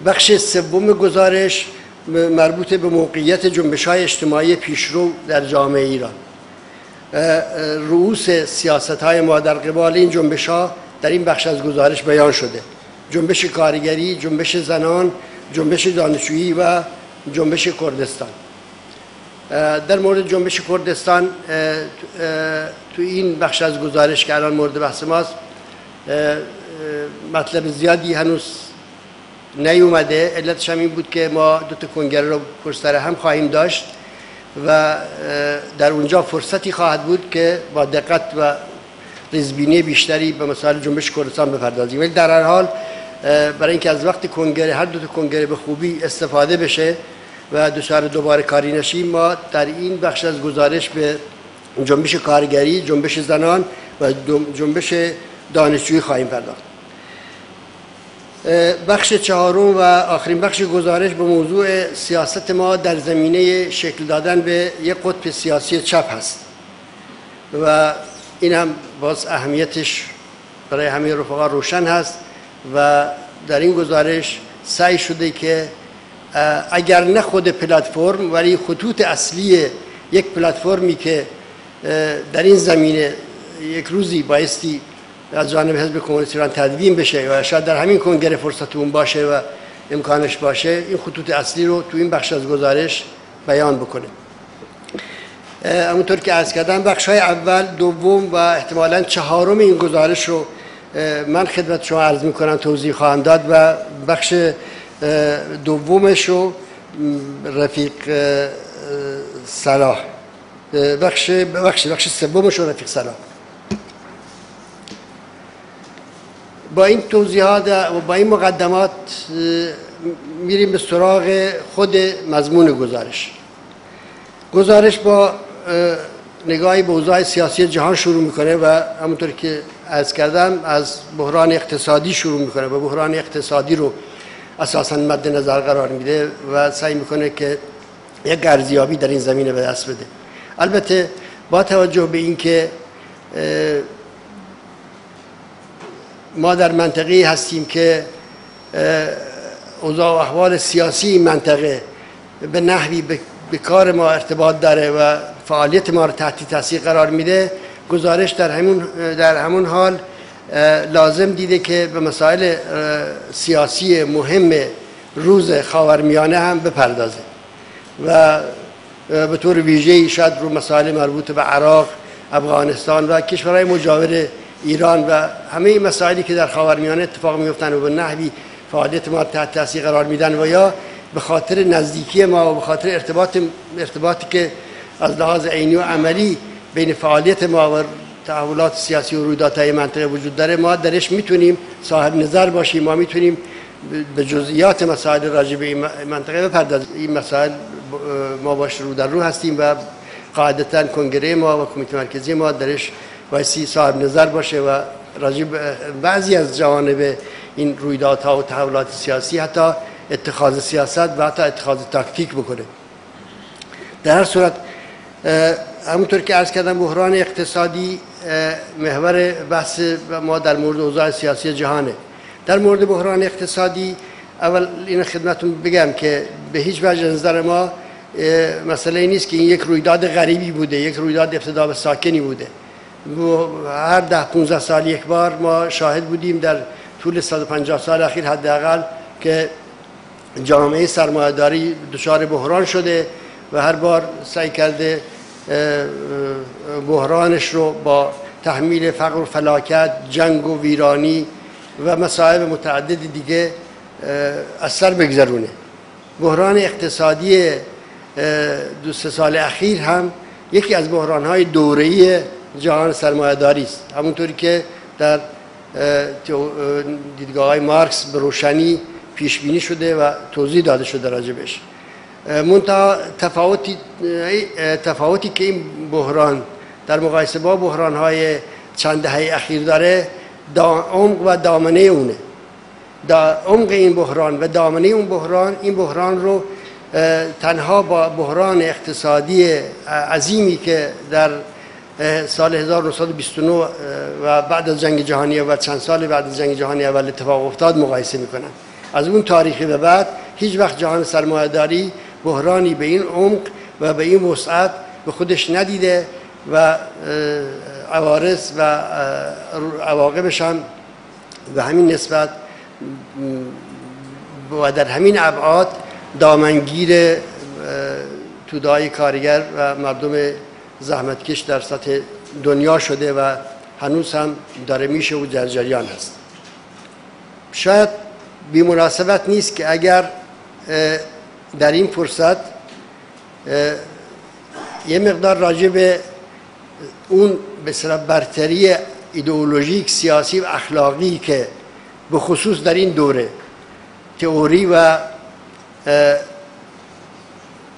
بخش سوم گزارش مربوط به موقعیت جنبش‌های اجتماعی پیشرو در جامعه ایران. رؤوس سیاست‌های ما در قبال این جنبش‌ها در این بخش از گزارش بیان شده: جنبش کارگری، جنبش زنان، جنبش دانشجویی و جنبش کردستان. در مورد جنبش کردستان تو این بخش از گزارش که الان مورد بحث ماست مطلب زیادی هنوز نیومده. علتش هم این بود که ما دو تا کنگره رو پشت سر هم خواهیم داشت و در اونجا فرصتی خواهد بود که با دقت و ریزبینی بیشتری به مسائل جنبش کردستان بپردازیم. ولی در هر حال برای اینکه از وقت کنگره هر دو تا کنگره به خوبی استفاده بشه و دچار دوباره کاری نشیم، ما در این بخش از گزارش به جنبش کارگری، جنبش زنان و جنبش دانشجویی خواهیم پرداخت. بخش چهارم و آخرین بخش گزارش به موضوع سیاست ما در زمینه شکل دادن به یک قطب سیاسی چپ هست و این هم باز اهمیتش برای همه رفقا روشن هست و در این گزارش سعی شده که اگر نه خود پلتفرم ولی خطوط اصلی یک پلتفرمی که در این زمینه یک روزی بایستی از جانب حزب کمونیست ایران تدوین بشه و شاید در همین کنگره فرصت اون باشه و امکانش باشه، این خطوط اصلی رو تو این بخش از گزارش بیان بکنه. همونطور که عرض کردم بخش‌های اول، دوم و احتمالاً چهارم این گزارش رو من خدمت شما عرض می‌کنم، توضیح خواهم داد و بخش دومش رو رفیق صلاح، بخش سومش رو رفیق صلاح. با این توضیحات و با این مقدمات میریم به سراغ خود مضمون گزارش. گزارش با نگاهی به اوضاع سیاسی جهان شروع میکنه و همونطور که عرض کردم از بحران اقتصادی شروع میکنه و بحران اقتصادی رو اساساً مد نظر قرار میده و سعی میکنه که یک ارزیابی در این زمینه به دست بده. البته با توجه به اینکه ما در منطقه‌ای هستیم که اوضاع و احوال سیاسی این منطقه به نحوی به کار ما ارتباط داره و فعالیت ما رو تحت تاثیر قرار میده، گزارش در همون حال لازم دیده که به مسائل سیاسی مهم روز خاورمیانه هم بپردازه و به طور ویژه‌ای شاید رو مسائل مربوط به عراق، افغانستان و کشورهای مجاور ایران و همه این مسائلی که در خاورمیانه اتفاق میفتن و به نحوی فعالیت ما تحت تاثیر قرار میدن و یا به خاطر نزدیکی ما و به خاطر ارتباطی که از لحاظ عینی و عملی بین فعالیت ما و تحولات سیاسی و رویدادهای منطقه وجود داره، ما درش میتونیم صاحب نظر باشیم، ما میتونیم به جزئیات مسائل راجع به این منطقه بپردازیم. این مسائل ما باش رو در رو هستیم و قاعدتاً کنگره ما و کمیته مرکزی ما درش بایستی صاحب نظر باشه و راجع به بعضی از جوانب این رویدادها و تحولات سیاسی حتی اتخاذ سیاست و حتی اتخاذ تاکتیک بکنه. در هر صورت همونطور که عرض کردم بحران اقتصادی محور بحث ما در مورد اوضاع سیاسی جهانه. در مورد بحران اقتصادی اول این خدمتتون بگم که به هیچ وجه نظر ما مسئله نیست که این یک رویداد غریبی بوده، یک رویداد ابتدا به ساکنی بوده. هر 10-15 سال یک بار ما شاهد بودیم در طول 150 سال اخیر حداقل که جامعه سرمایه‌داری دچار بحران شده و هر بار سعی کرده بحرانش رو با تحمیل فقر و فلاکت، جنگ و ویرانی و مسائل متعدد دیگه از سر بگذرونه. بحران اقتصادی 2-3 سال اخیر هم یکی از بحران‌های دوره‌ای جهان سرمایه‌داری است، همونطوری که در دیدگاه‌های مارکس به روشنی پیش بینی شده و توضیح داده شده راجبش. منتها تفاوتی که این بحران در مقایسه با بحران‌های چند دهه اخیر داره، عمق و دامنه اونه. عمق این بحران و دامنه اون بحران، این بحران رو تنها با بحران اقتصادی عظیمی که در سال 1929 و بعد از جنگ جهانی اول، چند سال بعد از جنگ جهانی اول اتفاق افتاد مقایسه میکنن. از اون تاریخی به بعد هیچ وقت جهان سرمایه‌داری بحرانی به این عمق و به این وسعت به خودش ندیده و عوارض و عواقبش هم به همین نسبت و در همین ابعاد دامنگیر توده‌های کارگر و مردم زحمتکش در سطح دنیا شده و هنوز هم داره میشه و در جریان هست. شاید بی مناسبت نیست که اگر در این فرصت یه مقدار راجع به اون به اصطلاح برتری ایدئولوژیک، سیاسی و اخلاقی که به خصوص در این دوره تئوری و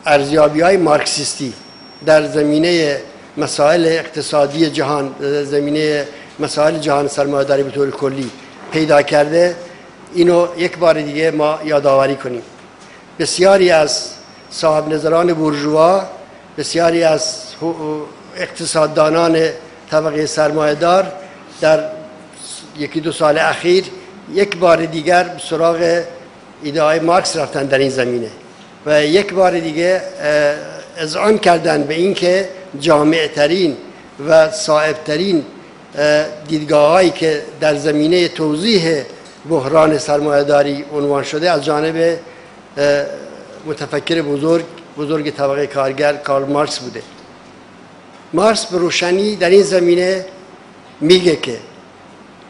ارزیابی‌های مارکسیستی در زمینه مسائل اقتصادی جهان، در زمینه مسائل جهان سرمایه‌داری به طور کلی پیدا کرده، اینو یک بار دیگه ما یادآوری کنیم. بسیاری از صاحب نظران بورژوا، بسیاری از اقتصاددانان طبقه سرمایه‌دار در یکی دو سال اخیر یک بار دیگر سراغ ایده‌های مارکس رفتن در این زمینه و یک بار دیگه اذعان کردن به اینکه جامع‌ترین و صائب‌ترین دیدگاه‌هایی که در زمینه توضیح بحران سرمایه‌داری عنوان شده از جانب متفکر بزرگ طبقه کارگر کارل مارکس بوده. مارکس به روشنی در این زمینه میگه که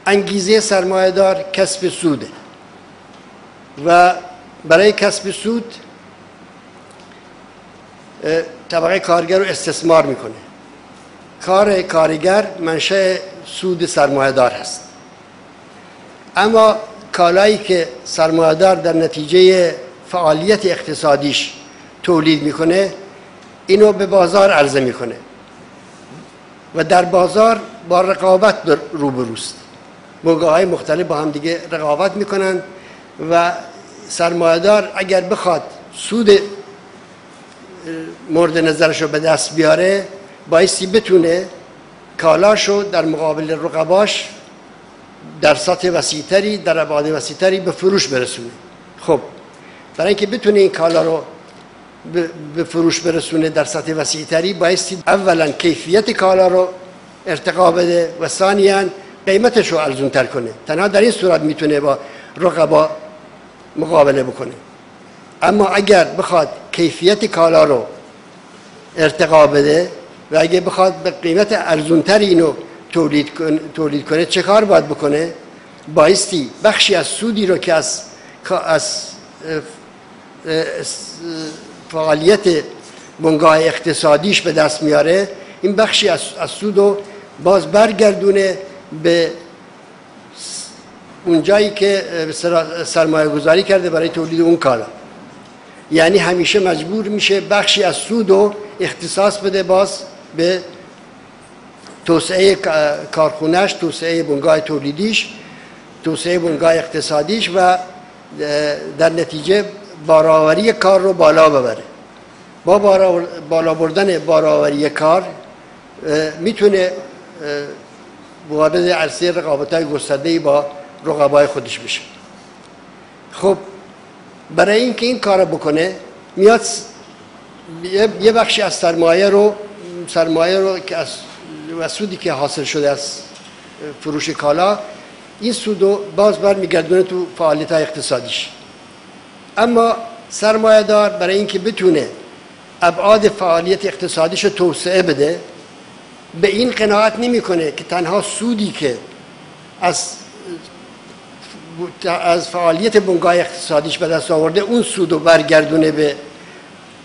انگیزه سرمایه‌دار کسب سوده و برای کسب سود طبقه کارگر رو استثمار میکنه. کار کارگر منشأ سود سرمایه‌دار هست، اما کالایی که سرمایه‌دار در نتیجه فعالیت اقتصادیش تولید میکنه اینو به بازار عرضه میکنه و در بازار با رقابت روبروست. بنگاه‌های مختلف با هم دیگه رقابت میکنن و سرمایه‌دار اگر بخواد سود مورد نظرش رو به دست بیاره بایستی بتونه کالاشو در مقابل رقباش در سطح وسیع‌تری، در ابعاد وسیع‌تری به فروش برسونه. خب برای اینکه بتونه این کالا رو به فروش برسونه در سطح وسیع‌تری بایستی اولا کیفیت کالا رو ارتقا بده و ثانیاً قیمتش رو ارزون‌تر کنه. تنها در این صورت میتونه با رقبا مقابله بکنه. اما اگر بخواد کیفیت کالا رو ارتقا بده و اگر بخواد به قیمت ارزون‌تری اینو تولید کنه چه کار باید بکنه؟ بایستی بخشی از سودی رو که از فعالیت بنگاه اقتصادیش به دست میاره این بخشی از سود رو باز برگردونه به اون جایی که سرمایه گذاری کرده برای تولید اون کالا. یعنی همیشه مجبور میشه بخشی از سود رو اختصاص بده باز به توسعه کارخونه‌اش، توسعه بنگاه تولیدیش، توسعه بنگاه اقتصادیش و در نتیجه بارآوری کار رو بالا ببره. با بالا بردن بارآوری کار میتونه وارد عرصه رقابت‌های گسترده‌ای با رقبای خودش بشه. خب برای اینکه این کارو بکنه میاد یه بخشی از سرمایه رو که از سودی که حاصل شده از فروش کالا این سودو باز برمیگردونه تو فعالیت‌های اقتصادیش. اما سرمایه دار برای اینکه بتونه ابعاد فعالیت اقتصادیش رو توسعه بده به این قناعت نمی‌کنه که تنها سودی که از فعالیت بنگاه اقتصادیش به دست آورده اون سودو برگردونه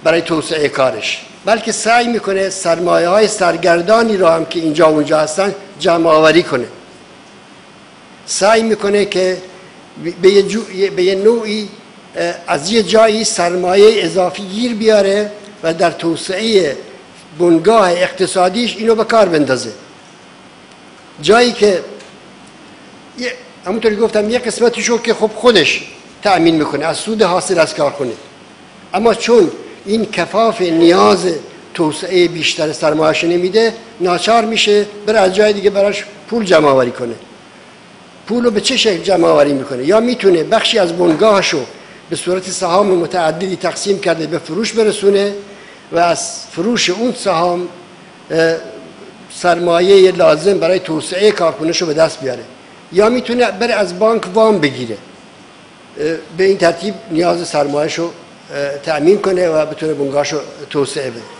برای توسعه کارش، بلکه سعی میکنه سرمایه‌های سرگردانی رو هم که اینجا اونجا هستن جمع آوری کنه. سعی میکنه که به یه نوعی از یه جایی سرمایه اضافی گیر بیاره و در توسعه بنگاه اقتصادیش اینو به کار بندازه. جایی که همونطوری گفتم یه قسمتیشو که خب خودش تأمین میکنه از سود حاصل از کارخونه، اما چون این کفاف نیاز توسعه بیشتر سرمایه‌اش نمیده ناچار میشه بره از جای دیگه براش پول جمع آوری کنه. پول رو به چه شکل جمع آوری میکنه؟ یا میتونه بخشی از بنگاهشو به صورت سهام متعددی تقسیم کرده به فروش برسونه و از فروش اون سهام سرمایه لازم برای توسعه کارخونه‌شو به دست بیاره، یا میتونه بره از بانک وام بگیره، به این ترتیب نیاز سرمایه‌شو تأمین کنه و بتونه بنگاهشو توسعه بده.